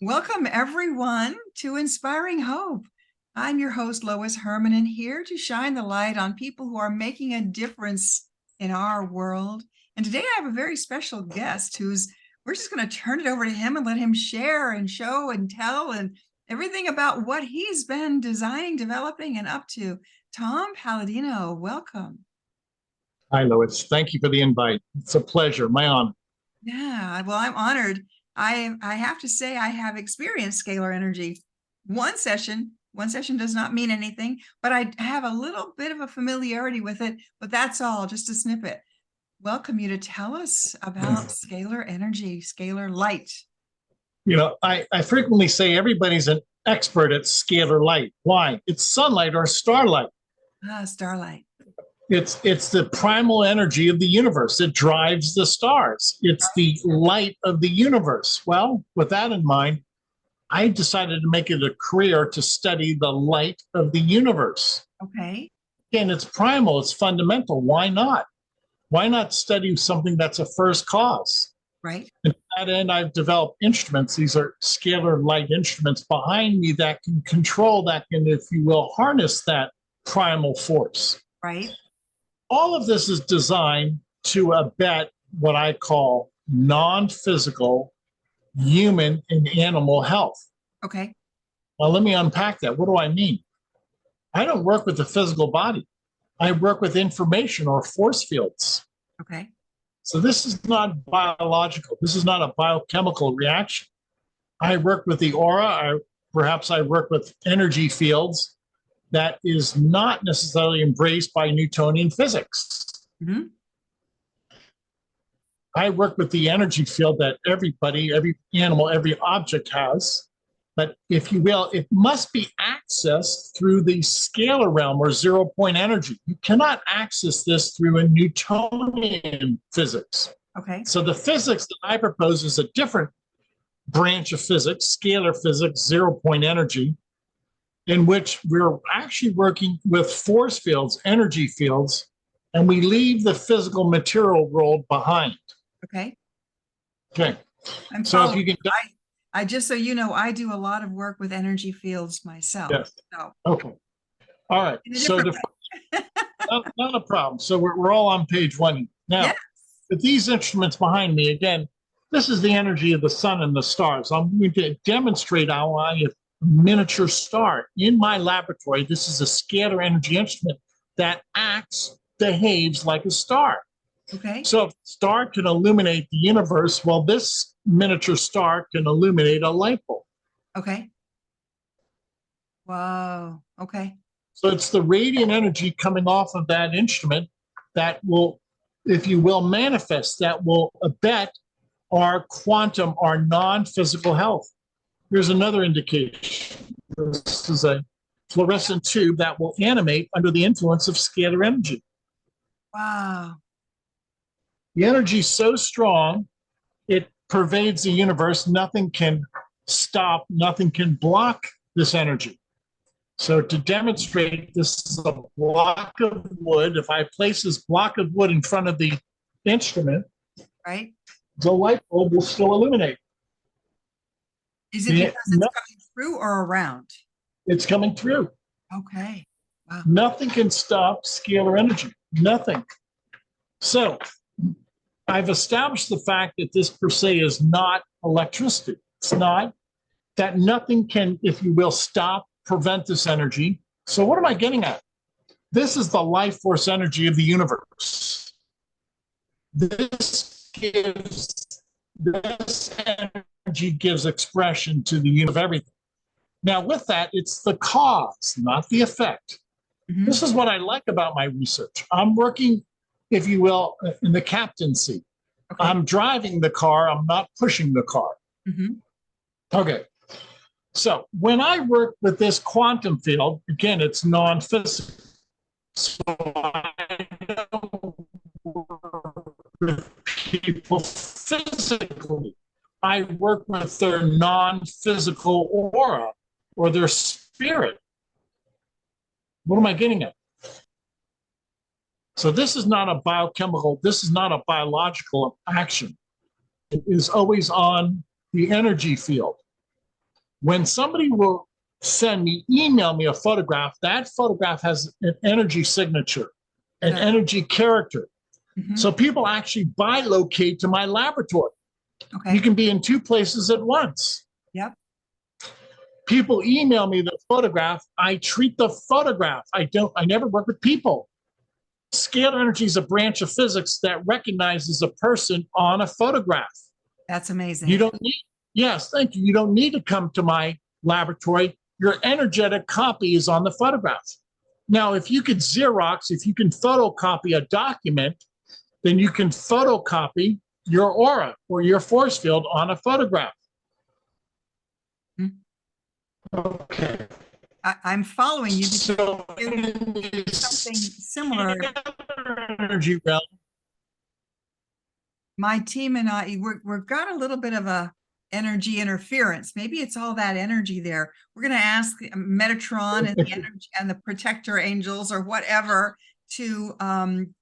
Welcome, everyone, to Inspiring Hope. I'm your host, Lois Herman, and here to shine the light on people who are making a difference in our world. And today I have a very special guest we're just going to turn it over to him and let him share and show and tell and everything about what he's been designing, developing, and up to. Tom Paladino, welcome. Hi, Lois. Thank you for the invite. It's a pleasure, my honor. Yeah, well, I'm honored. I have to say I have experienced scalar energy. One session does not mean anything, but I have a little bit of a familiarity with it, but that's all, just a snippet. Welcome you to tell us about scalar energy, scalar light. You know, I frequently say everybody's an expert at scalar light. Why? It's sunlight or starlight. Starlight. It's the primal energy of the universe. It drives the stars. It's the light of the universe. Well, with that in mind, I decided to make it a career to study the light of the universe. Okay. Again, it's primal, it's fundamental. Why not? Why not study something that's a first cause? Right. And to that end, I've developed instruments. These are scalar light instruments behind me that can control, that can, if you will, harness that primal force. Right. All of this is designed to abet what I call non-physical human and animal health. Okay. Well, let me unpack that. What do I mean? I don't work with the physical body. I work with information or force fields. Okay. So this is not biological. This is not a biochemical reaction. I work with the aura. Perhaps I work with energy fields that is not necessarily embraced by Newtonian physics. Mm-hmm. I work with the energy field that everybody, every animal, every object has. But if you will, it must be accessed through the scalar realm or zero-point energy. You cannot access this through a Newtonian physics. Okay. So the physics that I propose is a different branch of physics, scalar physics, zero-point energy, in which we're actually working with force fields, energy fields, and we leave the physical material world behind. Okay. Okay. I'm so following. if you can, I just so you know, I do a lot of work with energy fields myself. yes. So. Okay. All right. So not a problem. So we're all on page one now. Yes. With these instruments behind me, again, this is the energy of the sun and the stars. I'm going to demonstrate how I have a miniature star in my laboratory. This is a scalar energy instrument that behaves like a star. Okay. So if a star can illuminate the universe, well, this miniature star can illuminate a light bulb. Okay. Wow. Okay. So it's the radiant energy coming off of that instrument that will, if you will, manifest, that will abet our quantum, our non-physical health. Here's another indication. This is a fluorescent tube that will animate under the influence of scalar energy. Wow. The energy is so strong, it pervades the universe. Nothing can stop, nothing can block this energy. So to demonstrate, this is a block of wood. If I place this block of wood in front of the instrument, right, the light bulb will still illuminate. Is it because it's coming through or around? It's coming through. Okay. Wow. Nothing can stop scalar energy. Nothing. So I've established the fact that this per se is not electricity. It's not, that nothing can, if you will, prevent this energy. So what am I getting at? This is the life force energy of the universe. This energy gives expression to the universe of everything. Now with that, it's the cause, not the effect. Mm-hmm. This is what I like about my research. I'm working, if you will, in the captaincy. Okay. I'm driving the car, I'm not pushing the car. Mm-hmm. Okay. So when I work with this quantum field, again, it's non-physical. So I don't work with people physically. I work with their non-physical aura or their spirit. What am I getting at? So this is not a biochemical, this is not a biological action. is always on the energy field. When somebody will email me a photograph, that photograph has an energy signature, an energy character. So people actually bilocate to my laboratory. Okay. You can be in two places at once. Yep. People email me the photograph. I treat the photograph. I never work with people. Scalar energy is a branch of physics that recognizes a person on a photograph. That's amazing. You don't need, yes, thank you. You don't need to come to my laboratory. Your energetic copy is on the photograph. Now, if you could Xerox, if you can photocopy a document, then you can photocopy your aura or your force field on a photograph. Okay. I'm following you. So Something similar. Energy realm. My team and I, we've got a little bit of a energy interference. Maybe it's all that energy there. We're going to ask Metatron and the energy and the protector angels or whatever to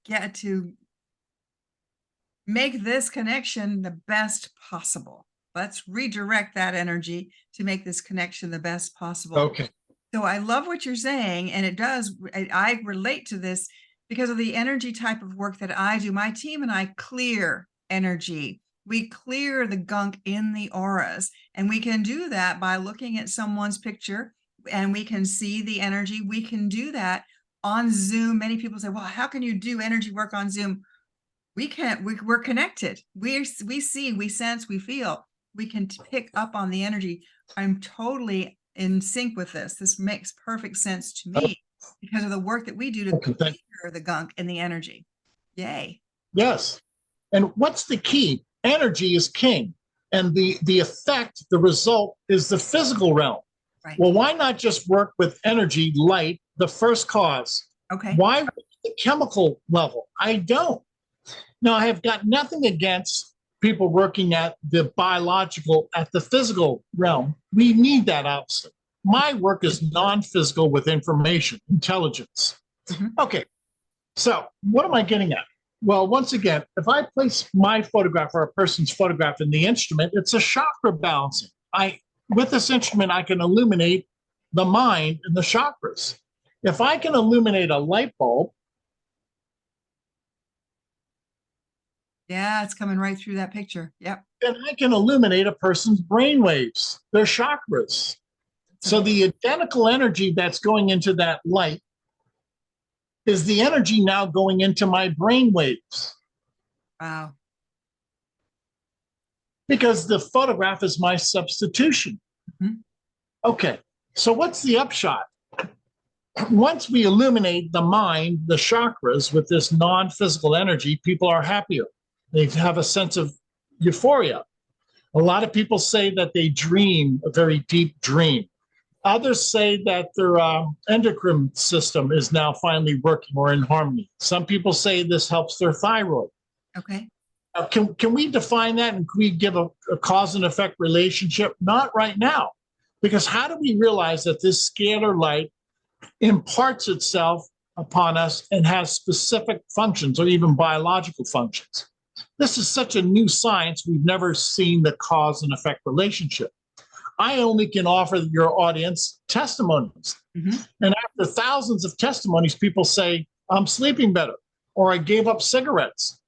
get to make this connection the best possible. Let's redirect that energy to make this connection the best possible. Okay. So I love what you're saying, and it does. I relate to this because of the energy type of work that I do. My team and I clear energy. We clear the gunk in the auras, and we can do that by looking at someone's picture, and we can see the energy. We can do that on Zoom. Many people say, well, how can you do energy work on Zoom? We can't. We're connected. We see, we sense, we feel. We can pick up on the energy. I'm totally in sync with this. This makes perfect sense to me because of the work that we do to clear the gunk and the energy. Yay. Yes. And what's the key? Energy is king. And the effect, the result is the physical realm. Right. Well, why not just work with energy, light, the first cause? Okay. Why the chemical level? I don't. Now, I have got nothing against people working at the biological, at the physical realm. We need that obviously. My work is non-physical with information, intelligence. Okay, so what am I getting at? Well, once again, if I place my photograph or a person's photograph in the instrument, it's a chakra balancing. With this instrument, I can illuminate the mind and the chakras. If I can illuminate a light bulb, yeah, it's coming right through that picture. Yep. then I can illuminate a person's brain waves, their chakras. So the identical energy that's going into that light is the energy now going into my brain waves. Wow. Because the photograph is my substitution. Okay, so what's the upshot? Once we illuminate the mind, the chakras with this non-physical energy, people are happier. They have a sense of euphoria. A lot of people say that they dream a very deep dream. Others say that their endocrine system is now finally working or in harmony. Some people say this helps their thyroid. Okay. Can we define that and can we give a cause and effect relationship? Not right now, because how do we realize that this scalar light imparts itself upon us and has specific functions or even biological functions? This is such a new science. We've never seen the cause and effect relationship. I only can offer your audience testimonies. And after thousands of testimonies, people say, I'm sleeping better, or I gave up cigarettes,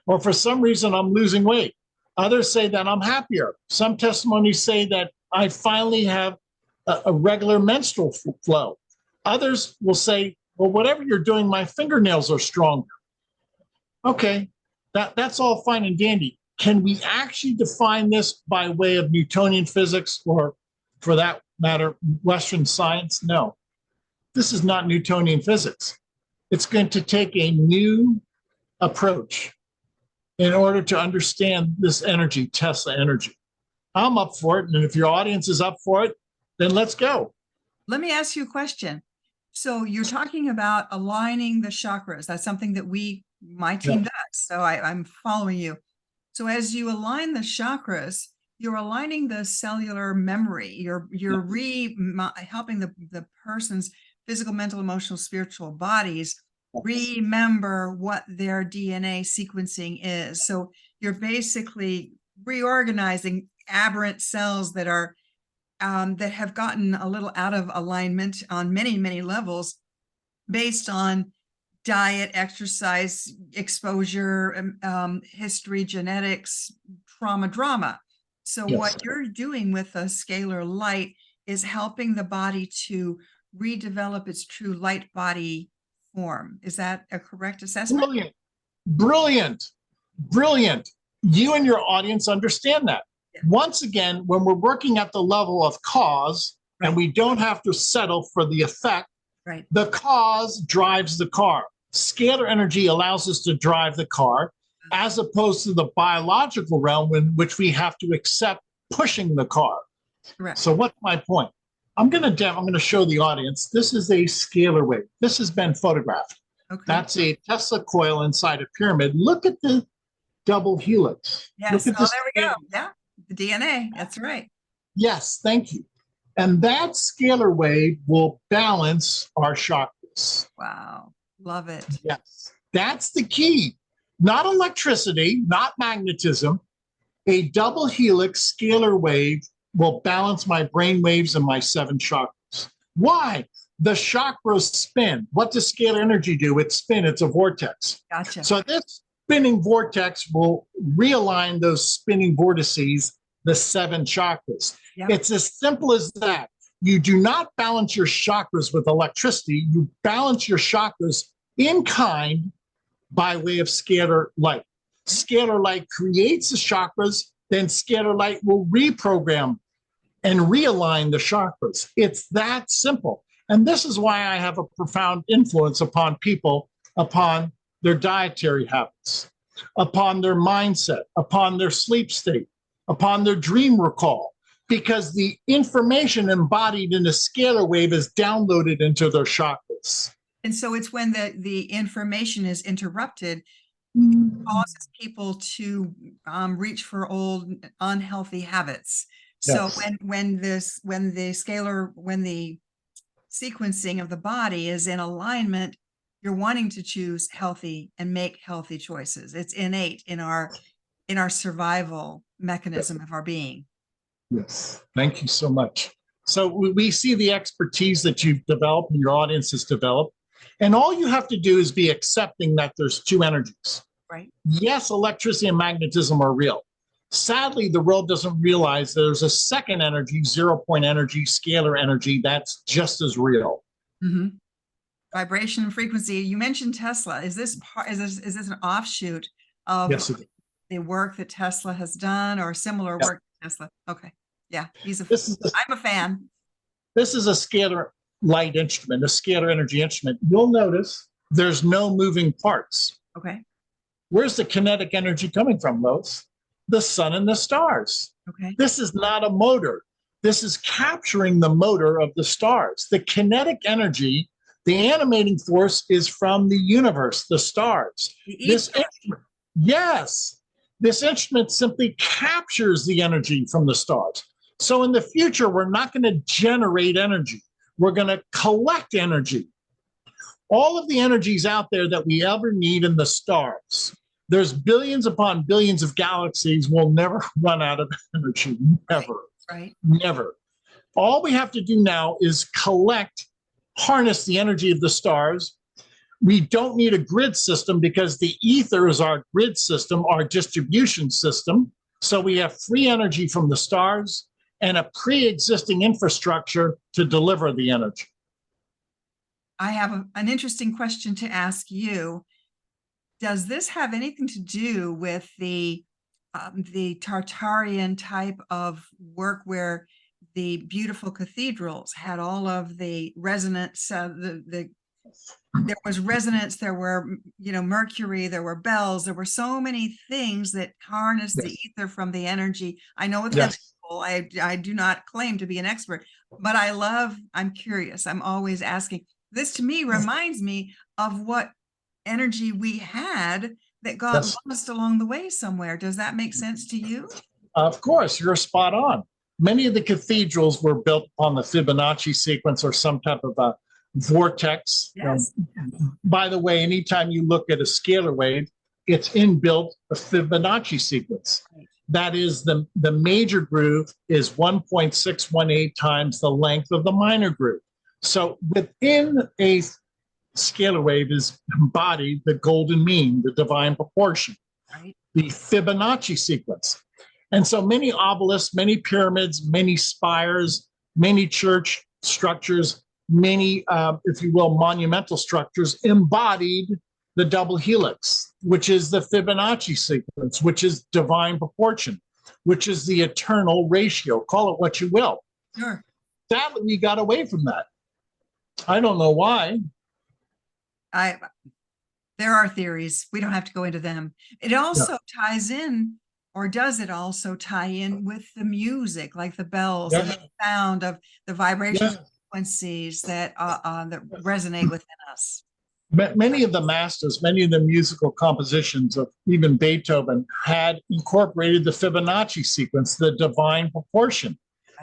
or for some reason I'm losing weight. Others say that I'm happier. Some testimonies say that I finally have a regular menstrual flow. Others will say, well, whatever you're doing, my fingernails are stronger. Okay, that's all fine and dandy. Can we actually define this by way of Newtonian physics or, for that matter, Western science? No. This is not Newtonian physics. It's going to take a new approach in order to understand this energy, Tesla energy. I'm up for it, and if your audience is up for it, then let's go. Let me ask you a question. So you're talking about aligning the chakras. That's something that my team does. So I'm following you. So as you align the chakras, you're aligning the cellular memory. You're helping the person's physical, mental, emotional, spiritual bodies remember what their DNA sequencing is. So you're basically reorganizing aberrant cells that are that have gotten a little out of alignment on many, many levels based on diet, exercise, exposure, history, genetics, trauma, drama. So Yes. what you're doing with a scalar light is helping the body to redevelop its true light body form. Is that a correct assessment? Brilliant. Brilliant. Brilliant. You and your audience understand that. Yeah. Once again, when we're working at the level of cause, Right. and we don't have to settle for the effect, Right. the cause drives the car. Scalar energy allows us to drive the car, as opposed to the biological realm in which we have to accept pushing the car. Correct. So what's my point? I'm going to show the audience. This is a scalar wave. This has been photographed. Okay. That's a Tesla coil inside a pyramid. Look at the double helix. Yes. Look at Oh, there we go. Yeah. The DNA. That's right. Yes, thank you. And that scalar wave will balance our chakras. Wow. Love it. Yes, that's the key. Not electricity, not magnetism. A double helix scalar wave will balance my brain waves and my 7 chakras. Why? The chakras spin. What does scalar energy do? It spins. It's a vortex. Gotcha. So this spinning vortex will realign those spinning vortices, the 7 chakras. Yep. It's as simple as that. You do not balance your chakras with electricity. You balance your chakras in kind by way of scalar light. Scalar light creates the chakras, then scalar light will reprogram and realign the chakras. It's that simple. And this is why I have a profound influence upon people, upon their dietary habits, upon their mindset, upon their sleep state, upon their dream recall, because the information embodied in a scalar wave is downloaded into their chakras. And so it's when the information is interrupted, causes people to reach for old unhealthy habits. So Yes. when the sequencing of the body is in alignment, you're wanting to choose healthy and make healthy choices. It's innate in our survival mechanism of our being. Yes, thank you so much. So we see the expertise that you've developed and your audience has developed. And all you have to do is be accepting that there's 2 energies. Right. Yes, electricity and magnetism are real. Sadly, the world doesn't realize there's a second energy, 0-point energy, scalar energy, that's just as real. Mm-hmm. Vibration and frequency. You mentioned Tesla. Is this an offshoot of Yes, the work that Tesla has done, or similar work to Tesla? Okay. Yeah, I'm a fan. This is a scalar light instrument, a scalar energy instrument. You'll notice there's no moving parts. Okay. Where's the kinetic energy coming from, Lois? The sun and the stars. Okay. This is not a motor. This is capturing the motor of the stars. The kinetic energy, the animating force, is from the universe, the stars. This instrument simply captures the energy from the stars. So in the future, we're not going to generate energy. We're going to collect energy. All of the energies out there that we ever need in the stars. There's billions upon billions of galaxies. We'll never run out of energy. Never. Right. Never. All we have to do now is harness the energy of the stars. We don't need a grid system because the ether is our grid system, our distribution system. So we have free energy from the stars and a pre-existing infrastructure to deliver the energy. I have an interesting question to ask you. Does this have anything to do with the Tartarian type of work where the beautiful cathedrals had all of the resonance, there was resonance, there were, mercury, there were bells, there were so many things that harnessed the ether from the energy. I know it's chemical. I do not claim to be an expert, but I'm curious. I'm always asking. This to me reminds me of what energy we had that got lost along the way somewhere. Does that make sense to you? Of course, you're spot on. Many of the cathedrals were built on the Fibonacci sequence or some type of a vortex. Yes. By the way, anytime you look at a scalar wave, it's inbuilt a Fibonacci sequence. Right. That is, the major groove is 1.618 times the length of the minor groove. So within a scalar wave is embodied the golden mean, the divine proportion, Right. the Fibonacci sequence. And so many obelisks, many pyramids, many spires, many church structures, many, if you will, monumental structures embodied the double helix, which is the Fibonacci sequence, which is divine proportion, which is the eternal ratio. Call it what you will. Sure. Sadly, we got away from that. I don't know why. There are theories. We don't have to go into them. It also ties in, or does it also tie in with the music, like the bells and the sound of the vibration frequencies that resonate within us? Many of the masters, many of the musical compositions of even Beethoven had incorporated the Fibonacci sequence, the divine proportion.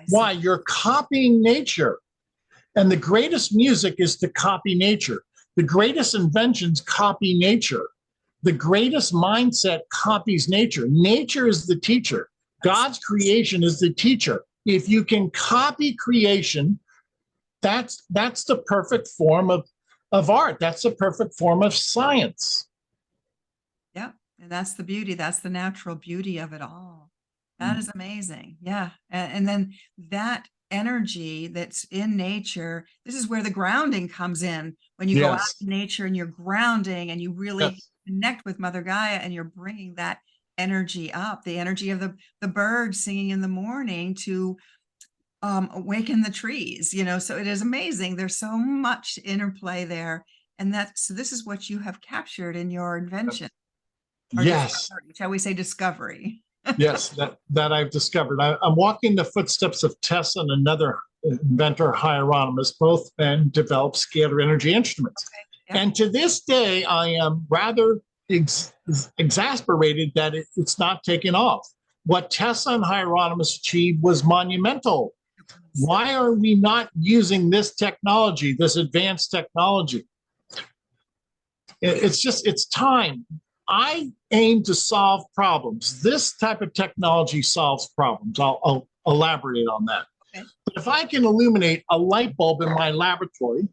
Why? You're copying nature. And the greatest music is to copy nature. The greatest inventions copy nature. The greatest mindset copies nature. Nature is the teacher. God's creation is the teacher. If you can copy creation, that's the perfect form of art. That's the perfect form of science. Yeah. And that's the beauty. That's the natural beauty of it all. That is amazing. Yeah. And then that energy that's in nature, this is where the grounding comes in. When you go out in nature and you're grounding and you really connect with Mother Gaia and you're bringing that energy up, the energy of the birds singing in the morning to awaken the trees, so it is amazing. There's so much interplay there. And so this is what you have captured in your invention. Yes. Shall we say discovery? Yes, that I've discovered. I'm walking the footsteps of Tessa and another inventor, Hieronymus. Both men developed scalar energy instruments. Okay. And to this day, I am rather exasperated that it's not taken off. What Tessa and Hieronymus achieved was monumental. Why are we not using this technology, this advanced technology? It's time. I aim to solve problems. This type of technology solves problems. I'll elaborate on that. Okay. But if I can illuminate a light bulb in my laboratory,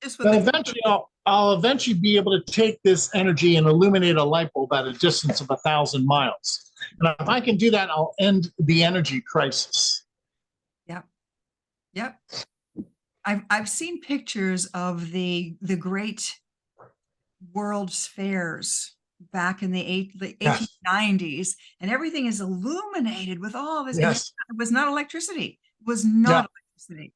then eventually I'll eventually be able to take this energy and illuminate a light bulb at a distance of 1,000 miles. And if I can do that, I'll end the energy crisis. Yep. I've seen pictures of the great world fairs back in the 1890s, and everything is illuminated with all this. Yes. It was not electricity. It was not electricity.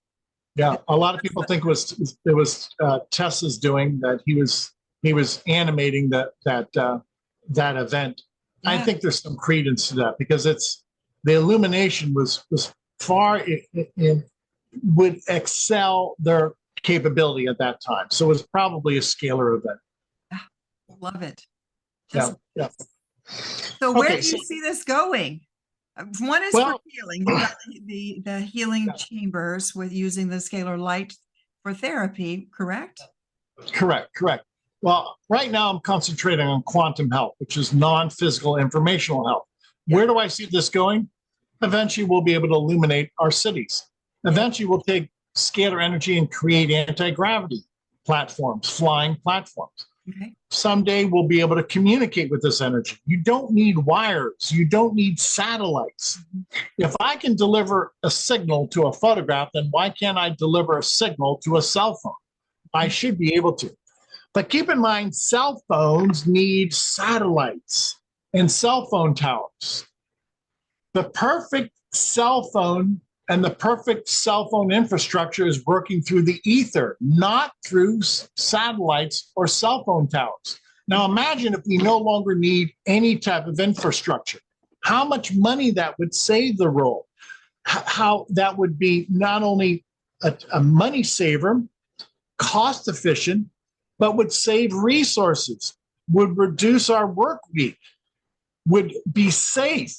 Yeah, a lot of people think it was Tessa's doing that. He was animating that event. Yeah. I think there's some credence to that because the illumination was far would excel their capability at that time. So it was probably a scalar event. Love it. Yeah. So where do you see this going? One is for healing. You got the healing chambers with using the scalar light for therapy, correct? Correct. Well, right now I'm concentrating on quantum health, which is non-physical informational health. Yeah. Where do I see this going? Eventually we'll be able to illuminate our cities. Eventually we'll take scalar energy and create anti-gravity platforms, flying platforms. Okay. Someday we'll be able to communicate with this energy. You don't need wires. You don't need satellites. If I can deliver a signal to a photograph, then why can't I deliver a signal to a cell phone? I should be able to. But keep in mind, cell phones need satellites and cell phone towers. The perfect cell phone and the perfect cell phone infrastructure is working through the ether, not through satellites or cell phone towers. Now imagine if we no longer need any type of infrastructure, how much money that would save the world, how that would be not only a money saver, cost efficient, but would save resources, would reduce our work week, would be safe.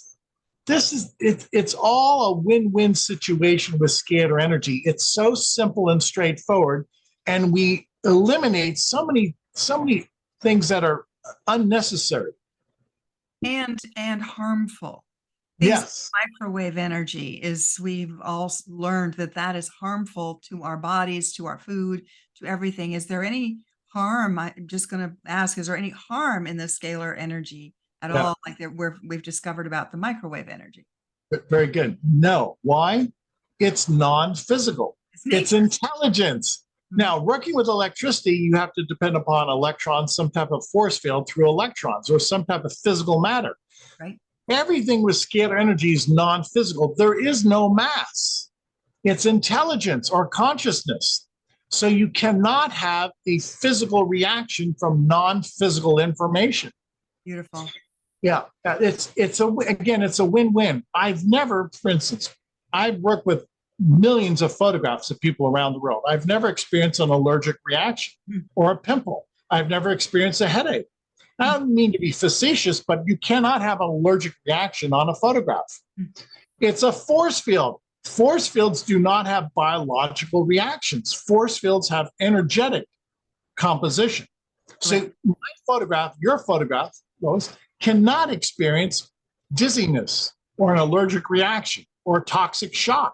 It's all a win-win situation with scalar energy. It's so simple and straightforward, and we eliminate so many things that are unnecessary and harmful. Things Yes. like microwave energy is, we've all learned that that is harmful to our bodies, to our food, to everything. Is there any harm? I'm just going to ask, is there any harm in the scalar energy at Yeah. all, like we've discovered about the microwave energy? Very good. No. Why? It's non-physical. It's intelligence. Now, working with electricity, you have to depend upon electrons, some type of force field through electrons or some type of physical matter. Right. Everything with scalar energy is non-physical. There is no mass. It's intelligence or consciousness. So you cannot have a physical reaction from non-physical information. Beautiful. Yeah, it's a win-win. I've never, for instance, I've worked with millions of photographs of people around the world. I've never experienced an allergic reaction or a pimple. I've never experienced a headache. I don't mean to be facetious, but you cannot have an allergic reaction on a photograph. It's a force field. Force fields do not have biological reactions. Force fields have energetic composition. So my photograph, your photograph, Lois, cannot experience dizziness or an allergic reaction or toxic shock.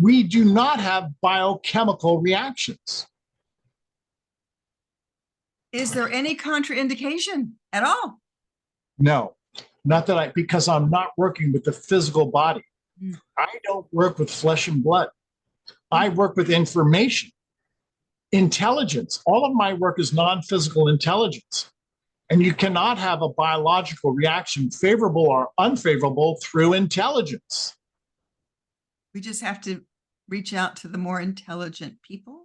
We do not have biochemical reactions. Is there any contraindication at all? No, not that because I'm not working with the physical body. I don't work with flesh and blood. I work with information, intelligence. All of my work is non-physical intelligence. And you cannot have a biological reaction, favorable or unfavorable, through intelligence. We just have to reach out to the more intelligent people.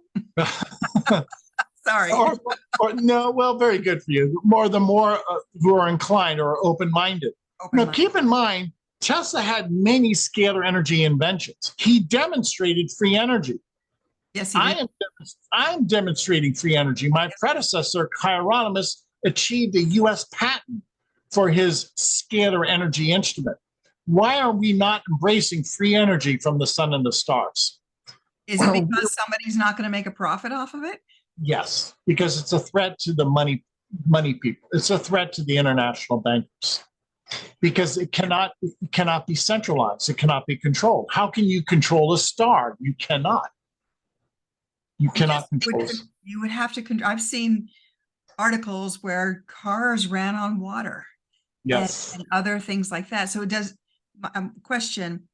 Sorry. No, well, very good for you. The more who are inclined or open-minded. Now, keep in mind, Tesla had many scalar energy inventions. He demonstrated free energy. Yes, he did. I'm demonstrating free energy. My predecessor, Hieronymus, achieved a U.S. patent for his scalar energy instrument. Why are we not embracing free energy from the sun and the stars? Is it because somebody's not going to make a profit off of it? Yes, because it's a threat to the money people. It's a threat to the international bankers because it cannot be centralized. It cannot be controlled. How can you control a star? You cannot. You cannot control it. You would have to. I've seen articles where cars ran on water. Yes. And other things like that. So it does. Question: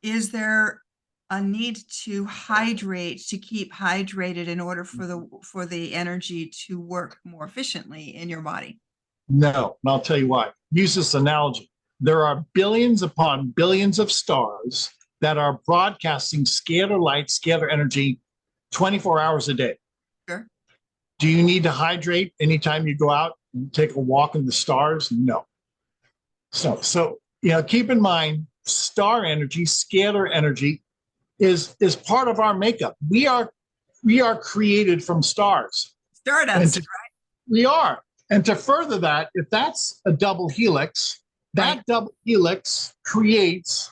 is there a need to hydrate, to keep hydrated in order for the energy to work more efficiently in your body? No, and I'll tell you why. Use this analogy. There are billions upon billions of stars that are broadcasting scalar light, scalar energy 24 hours a day. Sure. Do you need to hydrate anytime you go out and take a walk in the stars? No. So keep in mind, star energy, scalar energy is part of our makeup. We are created from stars. Stardust, right? We are. And to further that, if that's a double helix, that double helix creates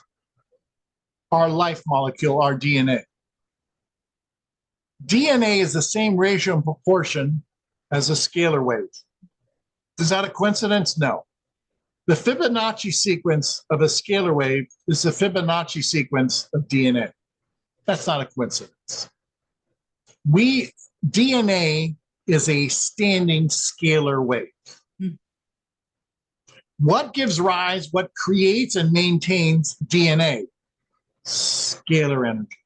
our life molecule, our DNA. DNA is the same ratio and proportion as a scalar wave. Is that a coincidence? No. The Fibonacci sequence of a scalar wave is the Fibonacci sequence of DNA. That's not a coincidence. DNA is a standing scalar wave. What gives rise, what creates and maintains DNA? Scalar energy.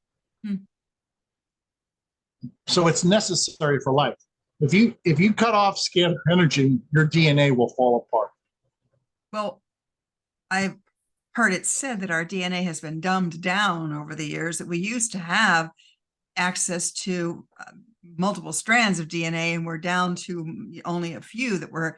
So it's necessary for life. If you cut off scalar energy, your DNA will fall apart. Well, I've heard it said that our DNA has been dumbed down over the years, that we used to have access to multiple strands of DNA, and we're down to only a few that we're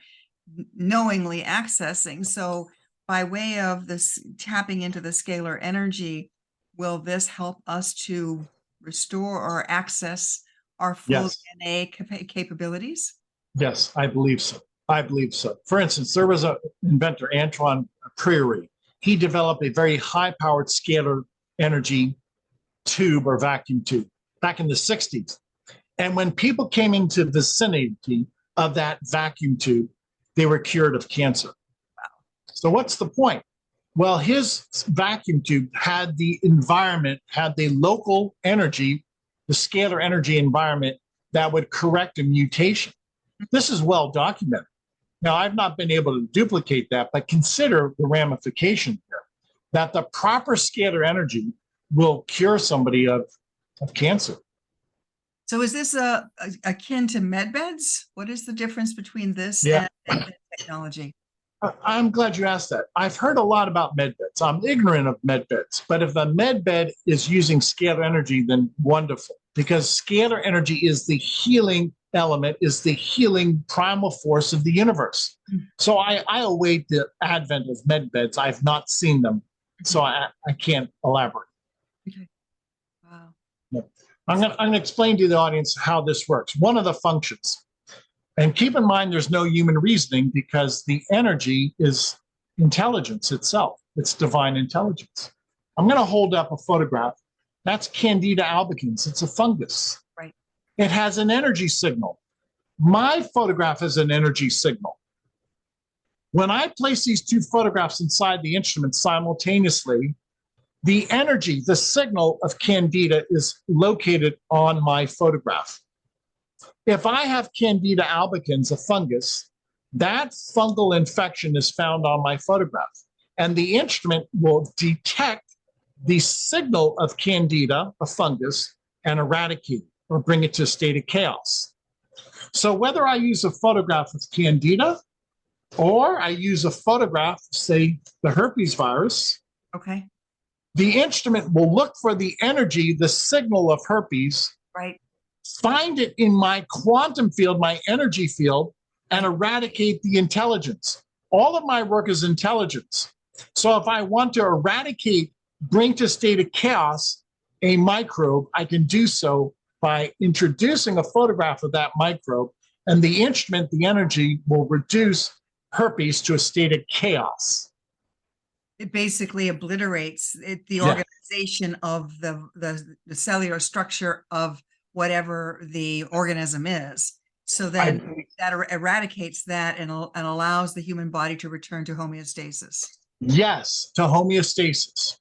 knowingly accessing. So by way of this tapping into the scalar energy, will this help us to restore or access our full DNA capabilities? Yes, I believe so. For instance, there was an inventor, Antoine Prairie. He developed a very high-powered scalar energy tube or vacuum tube back in the 60s. And when people came into the vicinity of that vacuum tube, they were cured of cancer. Wow. So what's the point? Well, his vacuum tube had the environment, had the local energy, the scalar energy environment that would correct a mutation. This is well documented. Now, I've not been able to duplicate that, but consider the ramification here, that the proper scalar energy will cure somebody of cancer. So is this akin to medbeds? What is the difference between this Yeah. and technology? I'm glad you asked that. I've heard a lot about medbeds. I'm ignorant of medbeds, but if a medbed is using scalar energy, then wonderful, because scalar energy is the healing element, is the healing primal force of the universe. So I await the advent of medbeds. I've not seen them, so I can't elaborate. Okay. Wow. Yeah. I'm going to explain to the audience how this works. One of the functions. And keep in mind, there's no human reasoning because the energy is intelligence itself. It's divine intelligence. I'm going to hold up a photograph. That's Candida albicans. It's a fungus. Right. It has an energy signal. My photograph is an energy signal. When I place these two photographs inside the instrument simultaneously, the energy, the signal of Candida is located on my photograph. If I have Candida albicans, a fungus, that fungal infection is found on my photograph, and the instrument will detect the signal of Candida, a fungus, and eradicate it or bring it to a state of chaos. So whether I use a photograph of Candida or I use a photograph, say, the herpes virus, okay, the instrument will look for the energy, the signal of herpes, right, find it in my quantum field, my energy field, and eradicate the intelligence. All of my work is intelligence. So if I want to eradicate, bring to a state of chaos a microbe, I can do so by introducing a photograph of that microbe, and the instrument, the energy, will reduce herpes to a state of chaos. It basically obliterates the Yeah. organization of the cellular structure of whatever the organism is. So then that eradicates that and allows the human body to return to homeostasis. Yes, to homeostasis.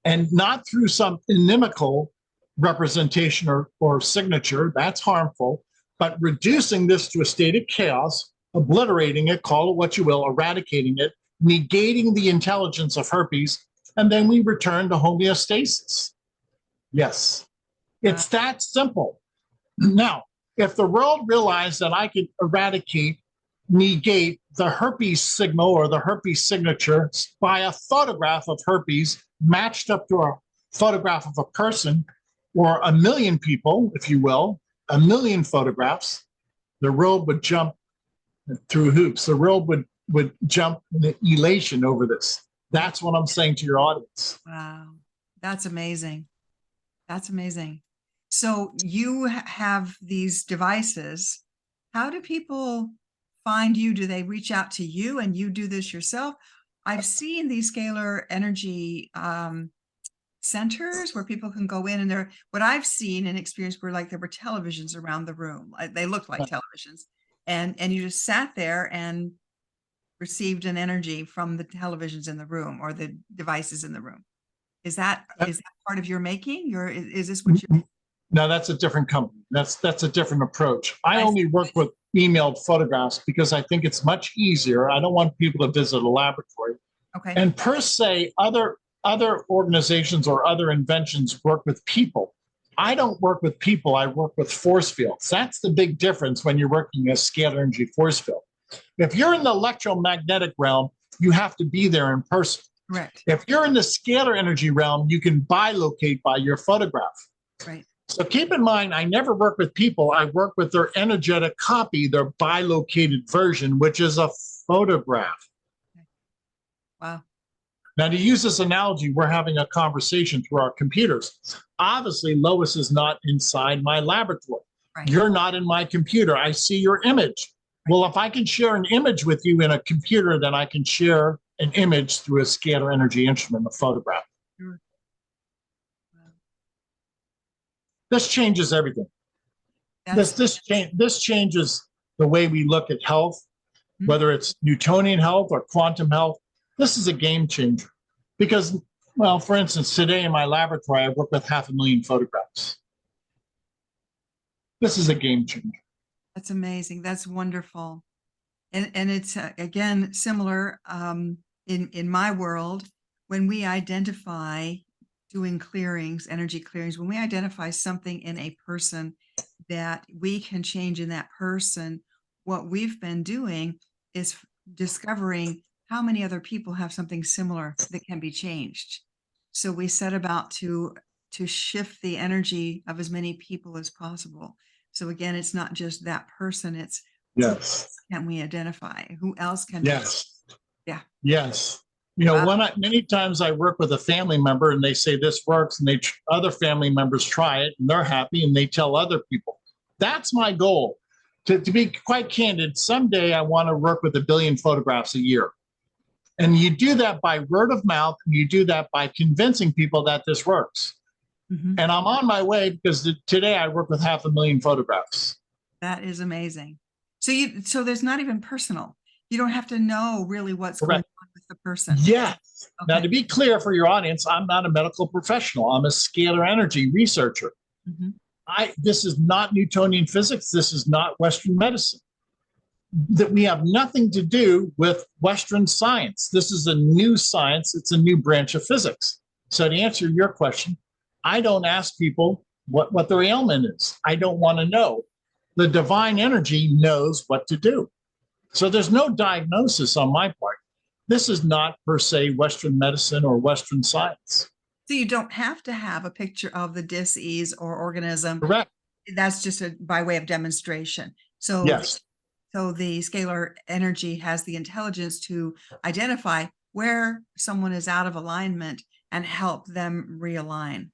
And not through some inimical representation or signature, that's harmful, but reducing this to a state of chaos, obliterating it, call it what you will, eradicating it, negating the intelligence of herpes, and then we return to homeostasis. Yes, it's that simple. Now, if the world realized that I could eradicate, negate the herpes signal or the herpes signature by a photograph of herpes matched up to a photograph of a person or a million people, if you will, a million photographs, the world would jump through hoops. The world would jump in elation over this. That's what I'm saying to your audience. Wow, that's amazing. That's amazing. So you have these devices. How do people find you? Do they reach out to you and you do this yourself? I've seen these scalar energy centers where people can go in, and what I've seen and experienced were like there were televisions around the room. They looked like televisions, and you just sat there and received an energy from the televisions in the room or the devices in the room. Is that part of your making, or is this what you? No, that's a different company. That's a different approach. I only work with emailed photographs because I think it's much easier. I don't want people to visit a laboratory. Okay. And per se, other organizations or other inventions work with people. I don't work with people. I work with force fields. That's the big difference when you're working a scalar energy force field. If you're in the electromagnetic realm, you have to be there in person. Correct. If you're in the scalar energy realm, you can bilocate by your photograph. Right. So keep in mind, I never work with people. I work with their energetic copy, their bilocated version, which is a photograph. Wow. Now, to use this analogy, we're having a conversation through our computers. Obviously, Lois is not inside my laboratory. Right. You're not in my computer. I see your image. Right. Well, if I can share an image with you in a computer, then I can share an image through a scalar energy instrument, a photograph. Sure. Wow. This changes everything. This changes the way we look at health, whether it's Newtonian health or quantum health. This is a game changer. Because, well, for instance, today in my laboratory, I work with 500,000 photographs. This is a game changer. That's amazing. That's wonderful. And it's again similar in my world. When we identify doing clearings, energy clearings, when we identify something in a person that we can change in that person, what we've been doing is discovering how many other people have something similar that can be changed. So we set about to shift the energy of as many people as possible. So again, it's not just that person, it's yes. Can we identify? Who else can? Yes. Yeah. Yes. You know, many times I work with a family member and they say this works, and other family members try it and they're happy and they tell other people. That's my goal. To be quite candid, someday I want to work with 1 billion photographs a year. And you do that by word of mouth, and you do that by convincing people that this works. Mm-hmm. And I'm on my way because today I work with 500,000 photographs. That is amazing. So there's not even personal. You don't have to know really what's going on with the person. Yes. Okay. Now, to be clear for your audience, I'm not a medical professional. I'm a scalar energy researcher. Mm-hmm. This is not Newtonian physics. This is not Western medicine. That we have nothing to do with Western science. This is a new science. It's a new branch of physics. So to answer your question, I don't ask people what their ailment is. I don't want to know. The divine energy knows what to do. So there's no diagnosis on my part. This is not per se Western medicine or Western science. So you don't have to have a picture of the dis-ease or organism. Correct. That's just by way of demonstration. So yes. So the scalar energy has the intelligence to identify where someone is out of alignment and help them realign.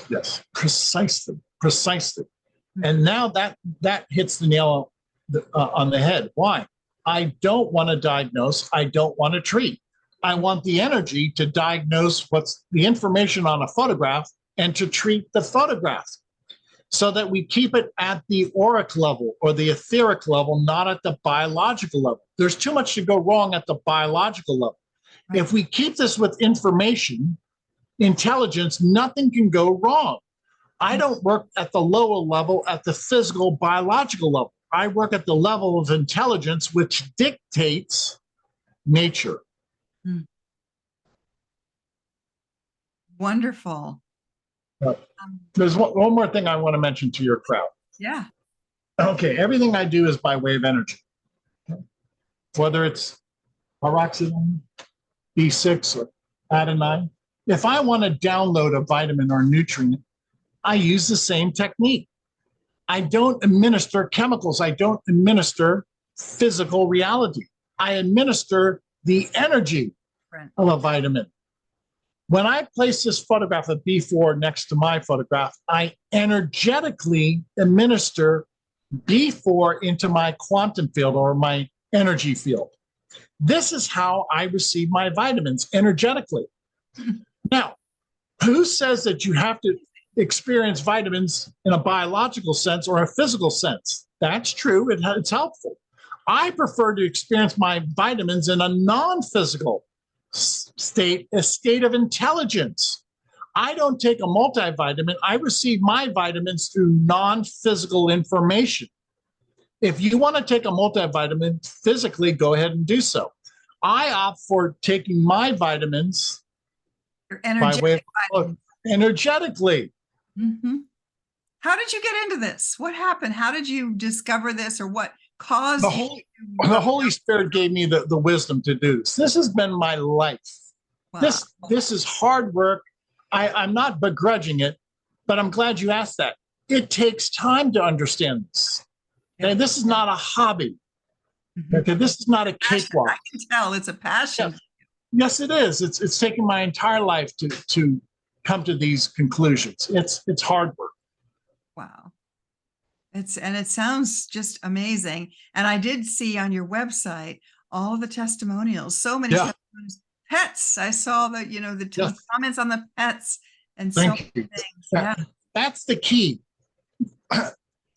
Yes, precisely. And now that hits the nail on the head. Why? I don't want to diagnose. I don't want to treat. I want the energy to diagnose what's the information on a photograph and to treat the photograph, so that we keep it at the auric level or the etheric level, not at the biological level. There's too much to go wrong at the biological level. Right. If we keep this with information, intelligence, nothing can go wrong. I don't work at the lower level, at the physical, biological level. I work at the level of intelligence, which dictates nature. Wonderful. There's one more thing I want to mention to your crowd. Yeah. Okay, everything I do is by way of energy. Whether it's peroxidine, B6, or adenine. If I want to download a vitamin or nutrient, I use the same technique. I don't administer chemicals. I don't administer physical reality. I administer the energy of a vitamin. When I place this photograph of B4 next to my photograph, I energetically administer B4 into my quantum field or my energy field. This is how I receive my vitamins, energetically. Now, who says that you have to experience vitamins in a biological sense or a physical sense? That's true. It's helpful. I prefer to experience my vitamins in a non-physical state, a state of intelligence. I don't take a multivitamin. I receive my vitamins through non-physical information. If you want to take a multivitamin physically, go ahead and do so. I opt for taking my vitamins by way of energetically. Mm-hmm. How did you get into this? What happened? How did you discover this, or what caused the Holy Spirit gave me the wisdom to do this. This has been my life. Wow. This is hard work. I'm not begrudging it, but I'm glad you asked that. It takes time to understand this. Okay, this is not a hobby. Okay, this is not a cakewalk. I can tell it's a passion. Yes, it is. It's taken my entire life to come to these conclusions. It's hard work. Wow. It sounds just amazing. And I did see on your website all the testimonials, so many testimonials. Pets. I saw that, the comments on the pets and so many things. That's the key.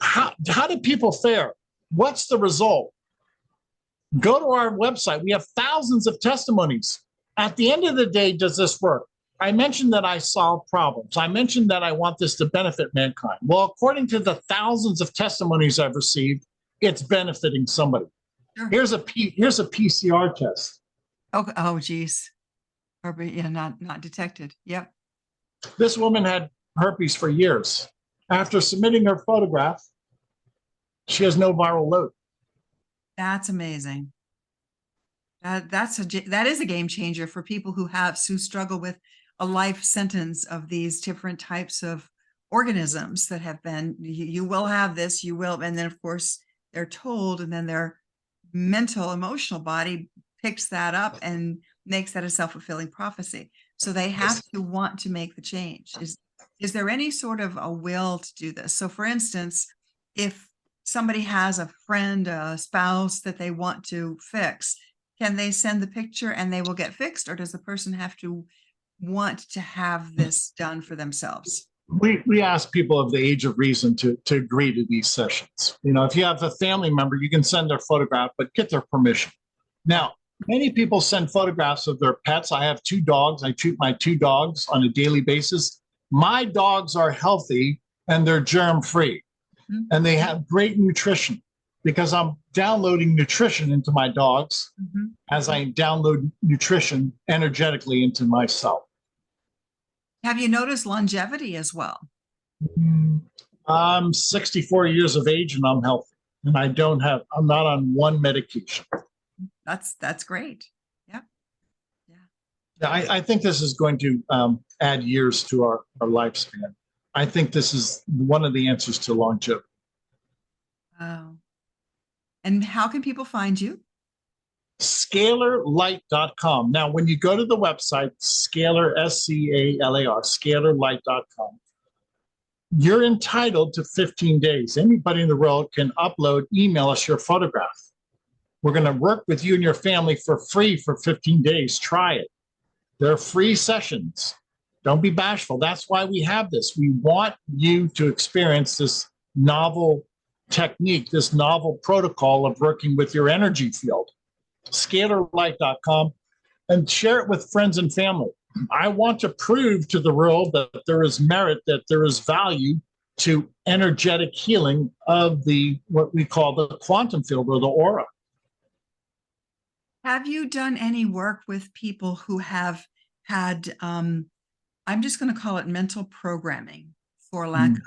How do people fare? What's the result? Go to our website. We have thousands of testimonies. at the end of the day, does this work? I mentioned that I solve problems. I mentioned that I want this to benefit mankind. Well, according to the thousands of testimonies I've received, it's benefiting somebody. Sure. Here's a PCR test. Oh, geez. Yeah, not detected. Yep. This woman had herpes for years. After submitting her photograph, she has no viral load. That's amazing. That is a game changer for people who struggle with a life sentence of these different types of organisms that have been, you will have this, you will, and then of course they're told, and then their mental, emotional body picks that up and makes that a self-fulfilling prophecy. So they have to want to make the change. Is there any sort of a will to do this? So for instance, if somebody has a friend, a spouse that they want to fix, can they send the picture and they will get fixed? Or does the person have to want to have this done for themselves? We ask people of the age of reason to agree to these sessions. You know, if you have a family member, you can send their photograph, but get their permission. Now, many people send photographs of their pets. I have 2 dogs. I treat my 2 dogs on a daily basis. My dogs are healthy and they're germ-free, and they have great nutrition because I'm downloading nutrition into my dogs as I download nutrition energetically into myself. Have you noticed longevity as well? I'm 64 years of age and I'm healthy, and I'm not on one medication. That's great. Yeah. I think this is going to add years to our lifespan. I think this is one of the answers to longevity. Oh. And how can people find you? Scalarlight.com. Now, when you go to the website, Scalar, SCALAR, scalarlight.com, you're entitled to 15 days. Anybody in the world can upload, email us your photograph. We're going to work with you and your family for free for 15 days. Try it. They're free sessions. Don't be bashful. That's why we have this. We want you to experience this novel technique, this novel protocol of working with your energy field. Scalarlight.com, and share it with friends and family. I want to prove to the world that there is merit, that there is value to energetic healing of what we call the quantum field or the aura. Have you done any work with people who have had, I'm just going to call it mental programming, for lack of,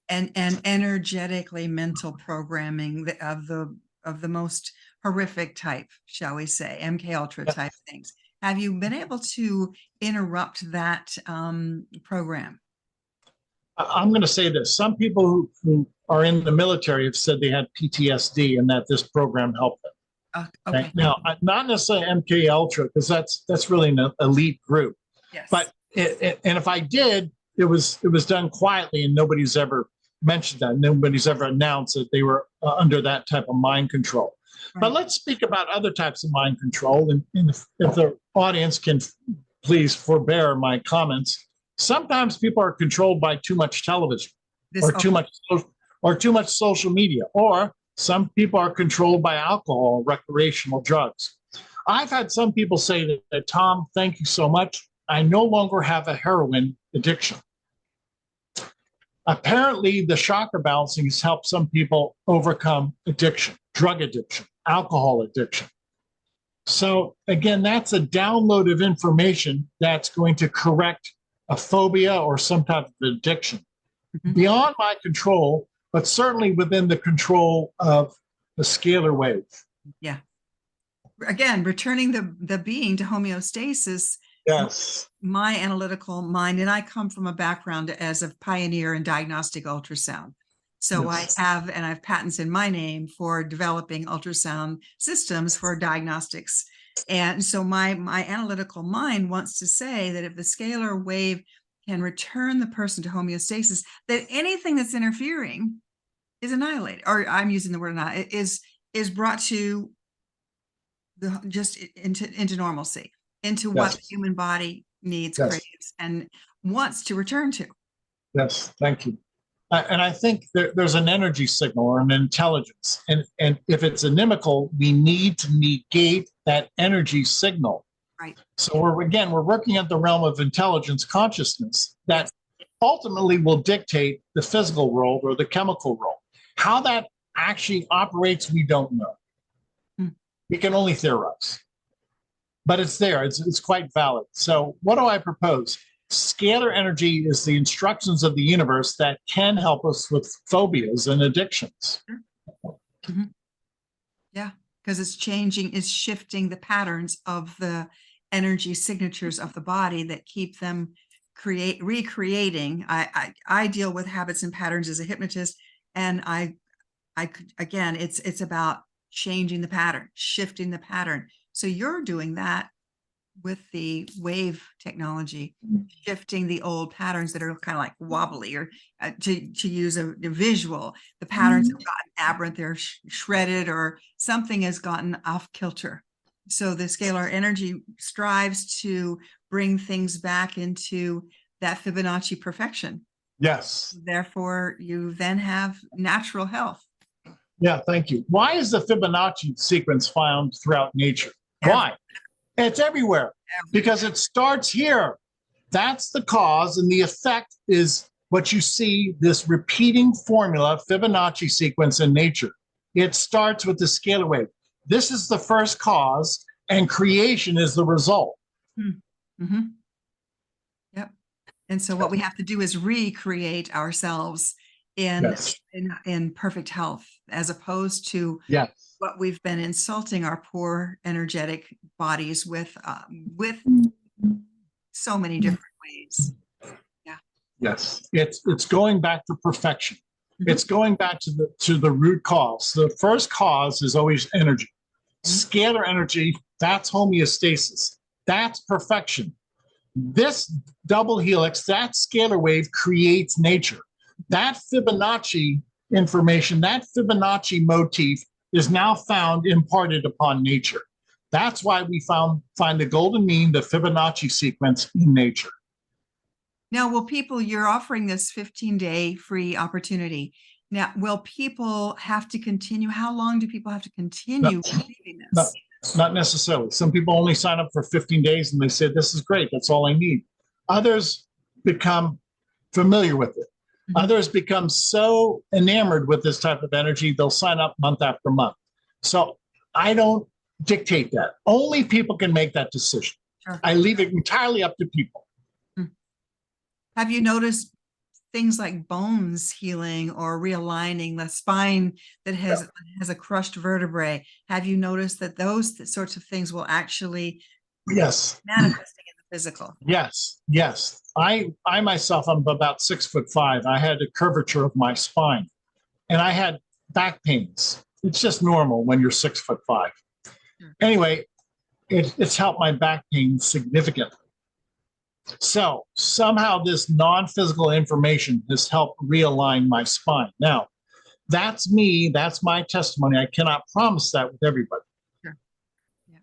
and energetically mental programming of the most horrific type, shall we say, MK Ultra type things? Have you been able to interrupt that program? I'm going to say this. Some people who are in the military have said they had PTSD and that this program helped them. Okay. Now, not necessarily MK Ultra, because that's really an elite group. Yes. But and if I did, it was done quietly, and nobody's ever mentioned that. Nobody's ever announced that they were under that type of mind control. Right. But let's speak about other types of mind control. And if the audience can please forbear my comments, sometimes people are controlled by too much television, too much social media, or some people are controlled by alcohol, recreational drugs. I've had some people say that, Tom, thank you so much. I no longer have a heroin addiction. Apparently, the chakra balancing has helped some people overcome addiction, drug addiction, alcohol addiction. So again, that's a download of information that's going to correct a phobia or some type of addiction. Beyond my control, but certainly within the control of the scalar wave. Yeah. Again, returning the being to homeostasis. Yes. My analytical mind, and I come from a background as a pioneer in diagnostic ultrasound. So yes. I have patents in my name for developing ultrasound systems for diagnostics. And so my analytical mind wants to say that if the scalar wave can return the person to homeostasis, that anything that's interfering is annihilated, or I'm using the word annihilate, is brought to just into normalcy, into what the human body needs, craves, and wants to return to. Yes, thank you. And I think there's an energy signal or an intelligence, and if it's inimical, we need to negate that energy signal. Right. So we're working at the realm of intelligence consciousness that ultimately will dictate the physical world or the chemical world. How that actually operates, we don't know. We can only theorize. But it's there. It's quite valid. So what do I propose? Scalar energy is the instructions of the universe that can help us with phobias and addictions. Mm-hmm. Yeah, because it's shifting the patterns of the energy signatures of the body that keep them recreating. I deal with habits and patterns as a hypnotist, and again, it's about changing the pattern, shifting the pattern. So you're doing that with the wave technology, shifting the old patterns that are kind of like wobbly, or to use a visual, the patterns have gotten aberrant, they're shredded, or something has gotten off kilter. So the scalar energy strives to bring things back into that Fibonacci perfection. Yes. Therefore, you then have natural health. Yeah, thank you. Why is the Fibonacci sequence found throughout nature? Why? It's everywhere because it starts here. That's the cause, and the effect is what you see, this repeating formula, Fibonacci sequence in nature. It starts with the scalar wave. This is the first cause, and creation is the result. Mm-hmm. Yep. And so what we have to do is recreate ourselves in perfect health, as opposed to what we've been insulting our poor energetic bodies with so many different ways. Yeah. Yes, it's going back to perfection. It's going back to the root cause. The first cause is always energy. Scalar energy, that's homeostasis. That's perfection. This double helix, that scalar wave creates nature. That Fibonacci information, that Fibonacci motif is now found imparted upon nature. That's why we find the golden mean, the Fibonacci sequence in nature. Now, you're offering this 15-day free opportunity. Now, will people have to continue? How long do people have to continue receiving this? Not necessarily. Some people only sign up for 15 days and they say, this is great, that's all I need. Others become familiar with it. Others become so enamored with this type of energy, they'll sign up month after month. So I don't dictate that. Only people can make that decision. Sure. I leave it entirely up to people. Have you noticed things like bones healing or realigning the spine that has a crushed vertebrae? Have you noticed that those sorts of things will actually manifesting in the physical? Yes. I myself, I'm about 6'5". I had a curvature of my spine, and I had back pains. It's just normal when you're 6'5". Anyway, it's helped my back pain significantly. So somehow this non-physical information has helped realign my spine. Now, that's me. That's my testimony. I cannot promise that with everybody. Sure. Yeah.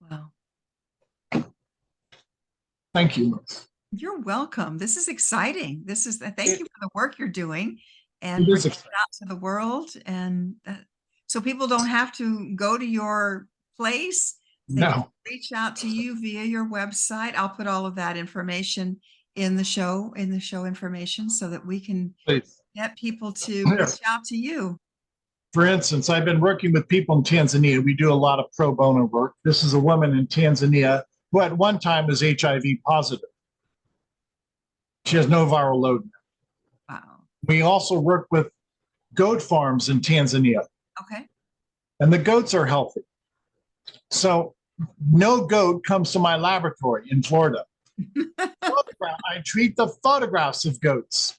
Wow. Thank you. You're welcome. This is exciting. Thank you for the work you're doing and bringing it out to the world. And so people don't have to go to your place. They can reach out to you via your website. I'll put all of that information in the show information so that we can get people to reach out to you. For instance, I've been working with people in Tanzania. We do a lot of pro bono work. This is a woman in Tanzania who at one time was HIV positive. She has no viral load now. Wow. We also work with goat farms in Tanzania. Okay. And the goats are healthy. So no goat comes to my laboratory in Florida. I treat the photographs of goats.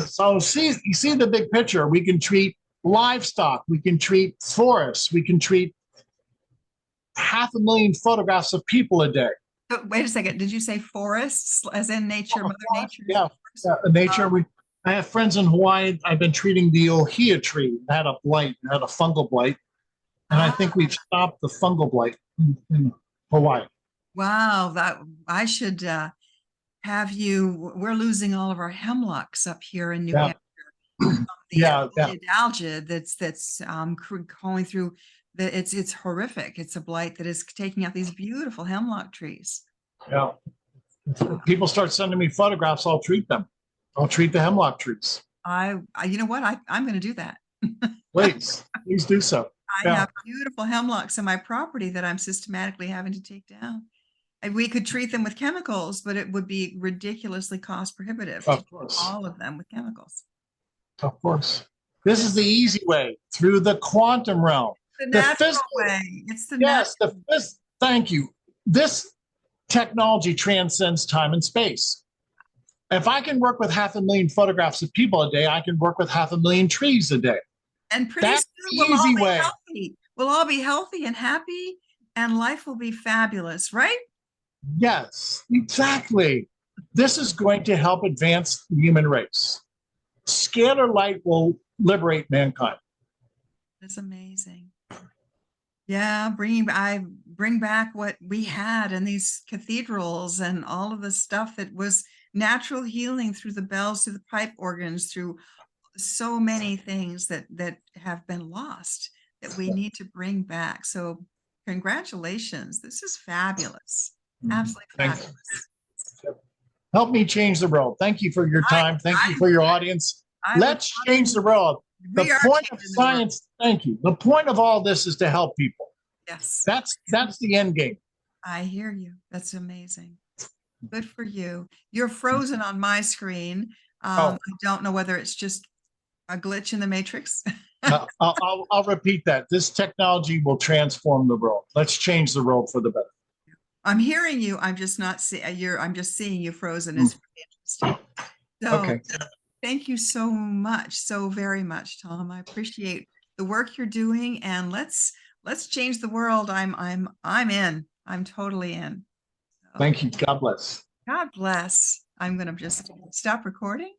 So you see the big picture. We can treat livestock. We can treat forests. We can treat 500,000 photographs of people a day. Wait a second. Did you say forests, as in nature, Mother Nature? Yeah, nature. I have friends in Hawaii. I've been treating the ohia tree. It had a blight, it had a fungal blight. And I think we've stopped the fungal blight in Hawaii. Wow, I should have you. We're losing all of our hemlocks up here in New Hampshire. The algae that's going through It's horrific. It's a blight that is taking out these beautiful hemlock trees. Yeah. If people start sending me photographs, I'll treat them. I'll treat the hemlock trees. You know what? I'm going to do that. Please do so. I have beautiful hemlocks in my property that I'm systematically having to take down. And we could treat them with chemicals, but it would be ridiculously cost prohibitive to treat all of them with chemicals. Of course. This is the easy way through the quantum realm. The natural way. It's the natural. Thank you. This technology transcends time and space. If I can work with 500,000 photographs of people a day, I can work with 500,000 trees a day. And pretty soon we'll all be healthy and happy, and life will be fabulous, right? Yes, exactly. This is going to help advance the human race. Scalar Light will liberate mankind. It's amazing. Yeah, I bring back what we had in these cathedrals and all of the stuff that was natural healing through the bells, through the pipe organs, through so many things that have been lost that we need to bring back. So congratulations. This is fabulous. Absolutely fabulous. Help me change the world. Thank you for your time. Thank you for your audience. Let's change the world. The point of science, thank you. The point of all this is to help people. Yes. That's the end game. I hear you. That's amazing. Good for you. You're frozen on my screen. I don't know whether it's just a glitch in the matrix. I'll repeat that. This technology will transform the world. Let's change the world for the better. I'm hearing you. I'm just not seeing I'm just seeing you frozen. It's really interesting. So Okay. Thank you so much, so very much, Tom. I appreciate the work you're doing, and let's change the world. I'm in. I'm totally in. Thank you. God bless. God bless. I'm going to just stop recording.